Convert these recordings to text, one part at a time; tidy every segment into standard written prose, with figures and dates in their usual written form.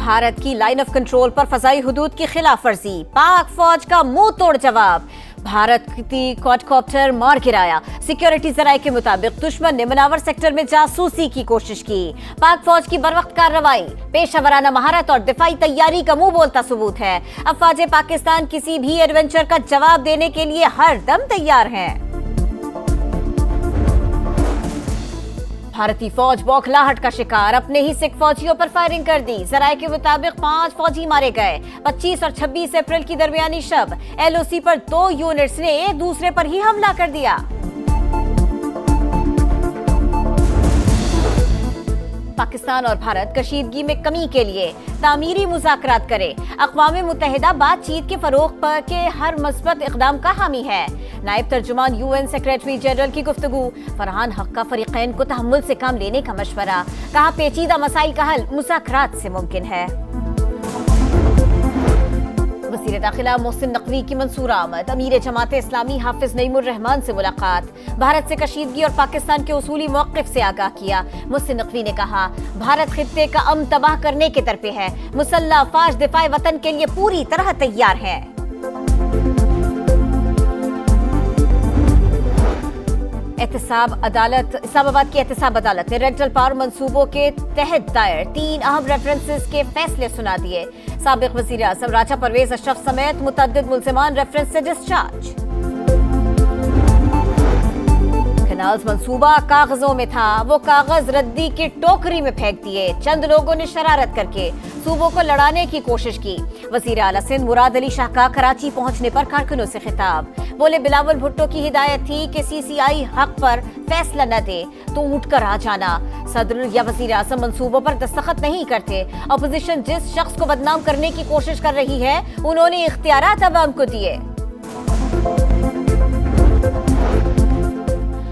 भारत की line of control पर फजाई हुदूद की खिलाफ वर्जी, पाक फौज का मुंह तोड़ जवाब। भारत की क्वाडकॉप्टर मार गिराया। सिक्योरिटी जराये के मुताबिक दुश्मन ने मुनावर सेक्टर में जासूसी की कोशिश की। पाक फौज की बरवक्त कार्रवाई पेशावराना महारत और दिफाई तैयारी का मुंह बोलता सबूत है। अफवाज पाकिस्तान किसी भी एडवेंचर का जवाब देने के लिए हर दम तैयार हैं। भारतीय फौज बौखलाहट का शिकार, अपने ही सिख फौजियों पर फायरिंग कर दी। जराये के मुताबिक 5 फौजी मारे गए। 25 और 26 अप्रैल की दरमियानी शब एलओसी पर 2 यूनिट्स ने एक दूसरे पर ही हमला कर दिया। पाकिस्तान और भारत कशीदगी में कमी के लिए तामीरी मुज़ाकरात करे। अक़वाम मुत्तहिदा बातचीत के फरोग़ के हर मस्बत इक़दाम का हामी है। नायब तर्जुमान यूएन सेक्रेटरी जनरल की गुफ्तगू। फरहान हक का फरीक़ैन को तहम्मुल से काम लेने का मशवरा। कहा पेचीदा मसाइल का हल मुज़ाकरात से मुमकिन है। वज़ीर दाखिला मोहसिन नकवी की मंसूर आमद। अमीर जमात इस्लामी हाफिज नईमुर रहमान से मुलाकात। भारत से कशीदगी और पाकिस्तान के उसूली मौक़िफ़ से आगाह किया। मोहसिन नकवी ने कहा भारत खित्ते का अमन तबाह करने के तरफे है। मुसल्लह अफ़वाज दिफ़ाए वतन के लिए पूरी तरह तैयार है। इस्लामाबाद की एहतसाब अदालत ने रेंटल पावर मंसूबों के तहत दायर 3 अहम रेफरेंसेस के फैसले सुना दिए। साबिक वज़ीर आज़म राजा परवेज अशरफ समेत मुतअद्दिद मुल्ज़िमान रेफरेंस से डिस्चार्ज। कैनाल्स मंसूबा कागजों में था, वो कागज रद्दी की टोकरी में फेंक दिए। चंद लोगों ने शरारत करके सूबों को लड़ाने की कोशिश की। वज़ीर आला सिंध मुराद अली शाह का कराची पहुंचने पर कारकुनों से खिताब। बोले बिलावल भुट्टो की हिदायत थी कि सीसीआई हक पर फैसला न दे तो उठ कर आ जाना। सदर या वज़ीर आज़म मंसूबों पर दस्तखत नहीं करते। अपोजिशन जिस शख्स को बदनाम करने की कोशिश कर रही है उन्होंने इख्तियारात अवाम को दिए।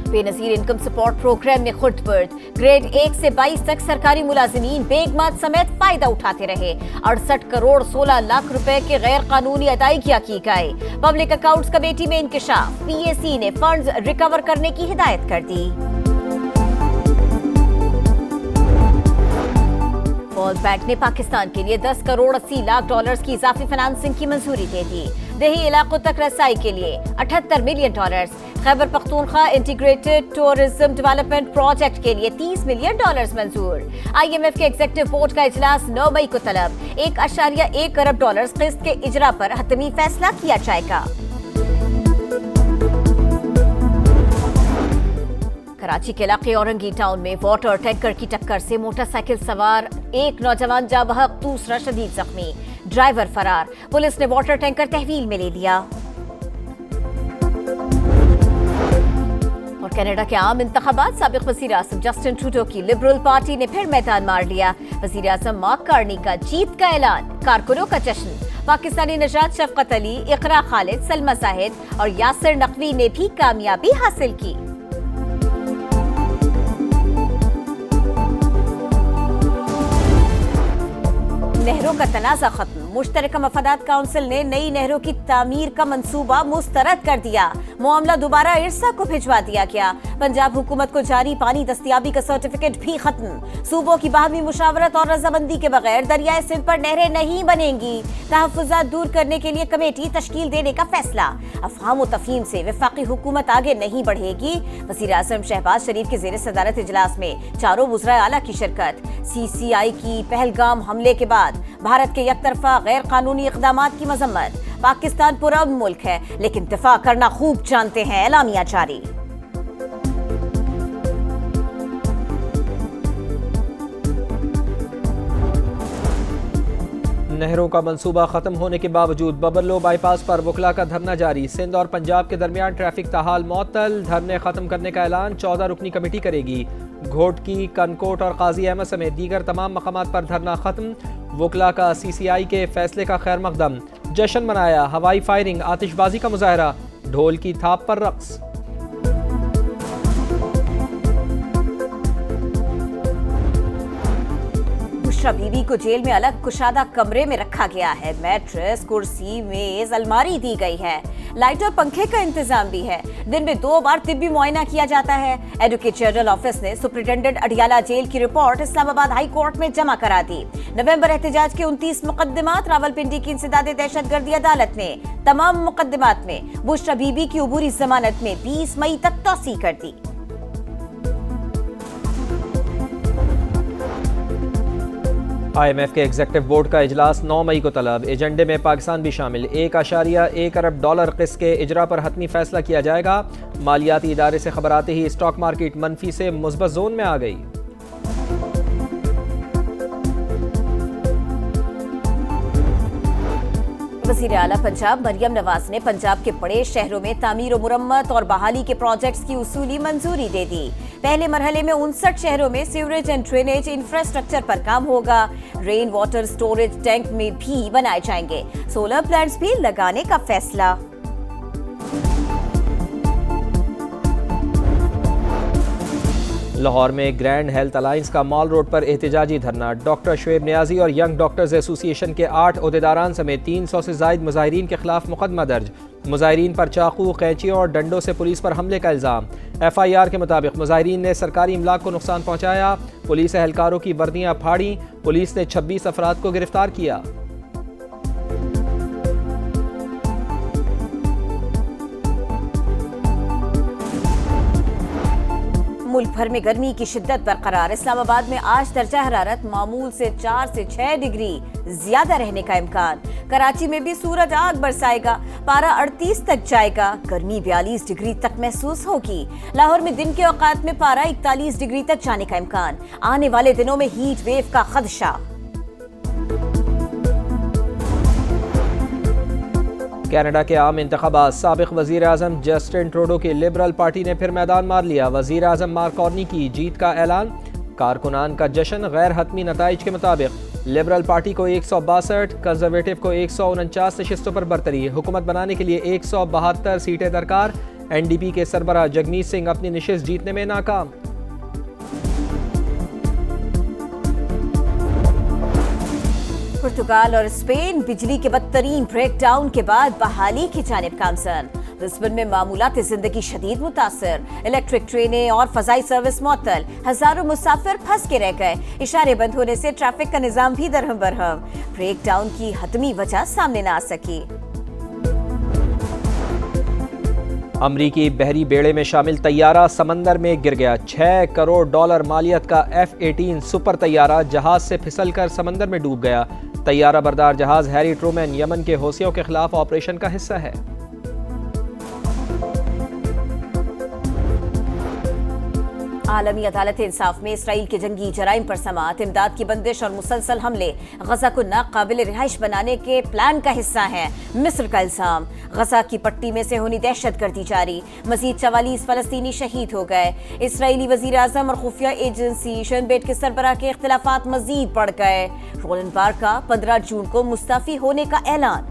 बेनज़ीर इनकम सपोर्ट प्रोग्राम में खुर्द-बुर्द। ग्रेड 1 से 22 तक सरकारी मुलाजिमीन बेगमात समेत फायदा उठाते रहे। 68 करोड़ 16 लाख रुपए के गैर कानूनी अदायगियां की गई। पब्लिक अकाउंट्स कमेटी में इंकिशाफ। पीएसी ने फंड्स रिकवर करने की हिदायत कर दी। वर्ल्ड बैंक ने पाकिस्तान के लिए 10 करोड़ 80 लाख डॉलर्स की इजाफी फाइनेंसिंग की मंजूरी दे दी। देही इलाकों तक रसाई के लिए 78 million dollars. Khyber Pakhtunkhwa integrated tourism development project के लिए 30 मिलियन डॉलर्स मंजूर। आईएमएफ के एग्जीक्यूटिव बोर्ड का इजलास 9 मई को तलब। 1.1 अरब डॉलर्स किस्त के इजरा पर हतमी फैसला किया जाएगा। कराची के इलाके औरंगी टाउन में वाटर टैंकर की टक्कर से मोटरसाइकिल सवार एक नौजवान जा बहक, दूसरा शदीद जख्मी। ड्राइवर फरार। पुलिस ने वाटर टैंकर तहवील में ले लिया। और कनाडा के आम इंतखाबात, साबिक वज़ीर आज़म जस्टिन ट्रूडो की लिबरल पार्टी ने फिर मैदान मार लिया। वज़ीर आज़म मार्क कार्नी का जीत का ऐलान, कारकुनों का जश्न। पाकिस्तानी नजात शफकत अली, इकरा खालिद, सलमा जाहिद और यासिर नकवी ने भी कामयाबी हासिल की। नहरों का तनाज़ा खत्म। मुश्तरका मफादात काउंसिल ने नई नहरों की तामीर का मंसूबा मुस्तरद कर दिया। मामला दोबारा इरसा को भिजवा दिया गया। पंजाब हुकूमत को जारी पानी दस्तियाबी का सर्टिफिकेट भी खत्म। सूबों की बाहमी मुशावरत और रजामंदी के बगैर दरियाए सिंध पर नहरें नहीं बनेंगी। तहफ़्फ़ुज़ात दूर करने के लिए कमेटी तश्कील देने का फैसला। अफ़हाम व तफ़हीम से वफ़ाक़ी हुकूमत आगे नहीं बढ़ेगी। वज़ीर आज़म शहबाज शरीफ के ज़ेर सदारत इजलास में चारों वुज़राए आला की शिरकत। सीसीआई की पहलगाम हमले के बाद भारत के यकतरफा गैर कानूनी इक़दामात की मज़म्मत। पाकिस्तान पुरअमन मुल्क है लेकिन दिफा करना खूब जानते हैं, एलामिया जारी। नहरों का मंसूबा खत्म होने के बावजूद बबरलो बाईपास पर वकला का धरना जारी। सिंध और पंजाब के दरमियान ट्रैफिक ताहाल मअतल। धरने खत्म करने का ऐलान 14 रुकनी कमेटी करेगी। घोटकी, कनकोट और काजी अहमद समेत दीगर तमाम मकामात पर धरना खत्म। वकला का सीसीआई के फैसले का खैर मकदम। जश्न मनाया। हवाई फायरिंग, आतिशबाजी का मुजाहरा, ढोल की थाप पर रक्स। बुशरा बीबी को जेल में अलग कुशादा कमरे में रखा गया है। मैट्रेस, कुर्सी, मेज, अलमारी दी गई है। लाइट और पंखे का इंतजाम भी है। दिन में 2 बार तिब्बी मुआयना किया जाता है। एडवोकेट जनरल ऑफिस ने सुप्रिंटेंडेंट अडियाला जेल की रिपोर्ट इस्लामाबाद हाई कोर्ट में जमा करा दी। नवंबर एहतजाज के 29 मुकदमात। रावलपिंडी की इंसदाद दहशतगर्दी अदालत ने तमाम मुकदमात में बुशरा बीबी की उबूरी जमानत में 20 मई तक तौसी कर दी। IMF के एग्जेक्टिव बोर्ड का इजलास 9 मई को तलब। एजेंडे में पाकिस्तान भी शामिल। $1.1 अरब किस्त के इजरा पर हतमी फैसला किया जाएगा। मालियाती इदारे से खबर आते ही स्टॉक मार्केट मनफी से मुस्बत जोन में आ गई। वज़ीर आला पंजाब मरियम नवाज ने पंजाब के बड़े शहरों में तामीर और मुरम्मत और बहाली के प्रोजेक्ट्स की उसूली मंजूरी दे दी। पहले मरहले में 59 शहरों में सीवरेज एंड ड्रेनेज इंफ्रास्ट्रक्चर पर काम होगा। रेन वाटर स्टोरेज टैंक में भी बनाए जाएंगे। सोलर प्लांट्स भी लगाने का फैसला। लाहौर में ग्रैंड हेल्थ अलायंस का मॉल रोड पर एहतजाजी धरना। डॉक्टर शुएब नियाजी और यंग डॉक्टर्स एसोसिएशन के 8 ओहदेदारान समेत 300 से जायद मुजाहिरीन के खिलाफ मुकदमा दर्ज। मुजाहिरीन पर चाकू, कैंचियों और डंडों से पुलिस पर हमले का इल्जाम। FIR के मुताबिक मुजाहिरीन ने सरकारी इमलाक को नुकसान पहुंचाया। पुलिस एहलकारों की वर्दियां फाड़ी। पुलिस ने 26 अफराद को गिरफ्तार किया। मुल्क भर में गर्मी की शिद्दत बरकरार। इस्लामाबाद में आज दर्जा हरारत मामूल से 4 से 6 डिग्री ज्यादा रहने का इम्कान। कराची में भी सूरज आग बरसाएगा। पारा 38 तक जाएगा। गर्मी 42 डिग्री तक महसूस होगी। लाहौर में दिन के औकात में पारा 41 डिग्री तक जाने का इम्कान। आने वाले दिनों में हीट वेव का खदशा। कनाडा के आम इंतखाबात। साबिक वजीर आजम जस्टिन ट्रूडो की लिबरल पार्टी ने फिर मैदान मार लिया। वजीर आजम मार्क कार्नी की जीत का ऐलान। कारकुनान का जश्न। गैर हतमी नताइज के मुताबिक लिबरल पार्टी को 162, कंजर्वेटिव को 149 नशिस्तों पर बरतरी। हुकूमत बनाने के लिए 172 सीटें दरकार। NDP के सरबराह जगमीत सिंह अपनी नशिस्त जीतने में नाकाम। पुर्तगाल और स्पेन बिजली के बदतरीन ब्रेकडाउन के बाद बहाली की जानिब गामजन। लिस्बन में मामूलात जिंदगी शदीद मुतासर। इलेक्ट्रिक ट्रेनें और फजाई सर्विस मुअत्तल। हजारों मुसाफिर फंस के रह गए। इशारे बंद होने से ट्रैफिक का निजाम भी दरहम बरहम। ब्रेकडाउन की हतमी वजह सामने न आ सकी। अमरीकी बहरी बेड़े में शामिल तैयारा समंदर में गिर गया। $6 करोड़ मालियत का F-18 सुपर तैयारा जहाज से फिसलकर समंदर में डूब गया। तैयारा बरदार जहाज हैरी ट्रूमैन यमन के हौसियों के खिलाफ ऑपरेशन का हिस्सा है। आलमी अदालत इंसाफ में इसराइल के जंगी जराइम पर समाअत। इमदाद की बंदिश और मुसलसल हमले गजा को नाकाबिल रिहाइश बनाने के प्लान का हिस्सा है। मिस्र का इल्जाम। गजा की पट्टी में से होनी दहशतगर्दी जारी। मजीद 44 फलस्तीनी शहीद हो गए। इसराइली वजीर आजम और खुफिया एजेंसी शिन बेट के सरबराह के इख्तिलाफात मजीद बढ़ गए। रोलन बार का 15 जून को मुस्तफी होने का ऐलान।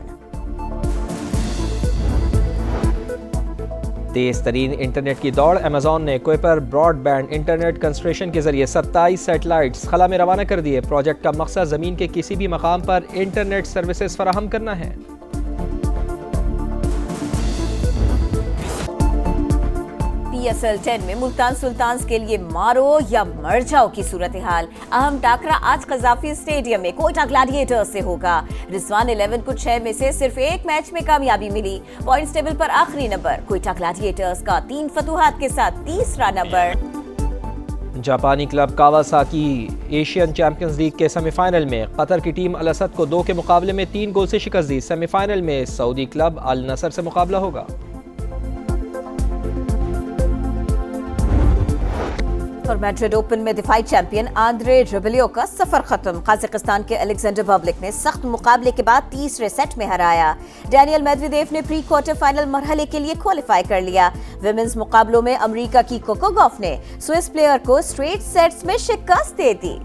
तेज तरीन इंटरनेट की दौड़। अमेजॉन ने कुइपर ब्रॉडबैंड इंटरनेट कंस्ट्रेशन के जरिए 27 सैटेलाइट्स खला में रवाना कर दिए। प्रोजेक्ट का मकसद जमीन के किसी भी मकाम पर इंटरनेट सर्विसेज फराहम करना है। PSL 10 में मुल्तान सुल्तान्स के लिए मारो या मर जाओ की सूरत हाल। अहम टाकरा आज कजाफी स्टेडियम में कोयटा ग्लैडिएटर्स से होगा। रिजवान 11 को 6 में से सिर्फ एक मैच में कामयाबी मिली। पॉइंट्स टेबल पर आखिरी नंबर। कोयटा ग्लैडिएटर्स का 3 फतुहात के साथ तीसरा नंबर। जापानी club Kawasaki Asian champions league के सेमीफाइनल में कतर की टीम अल असद को 2 के मुकाबले में 3 गोल से शिकस्त दी। सेमीफाइनल में सऊदी क्लब अल नसर से मुकाबला होगा। और मैड्रिड ओपन में दिफाई चैंपियन आंद्रे रबेलियो का सफर खत्म। कजाकिस्तान के अलेक्जेंडर बबलिक ने सख्त मुकाबले के बाद तीसरे सेट में हराया। डैनियल मेदवेदेव ने प्री क्वार्टर फाइनल मरहले के लिए क्वालिफाई कर लिया। विमेंस मुकाबलों में अमेरिका की कोको गॉफ ने स्विस प्लेयर को स्ट्रेट सेट्स में शिकस्त दे दी।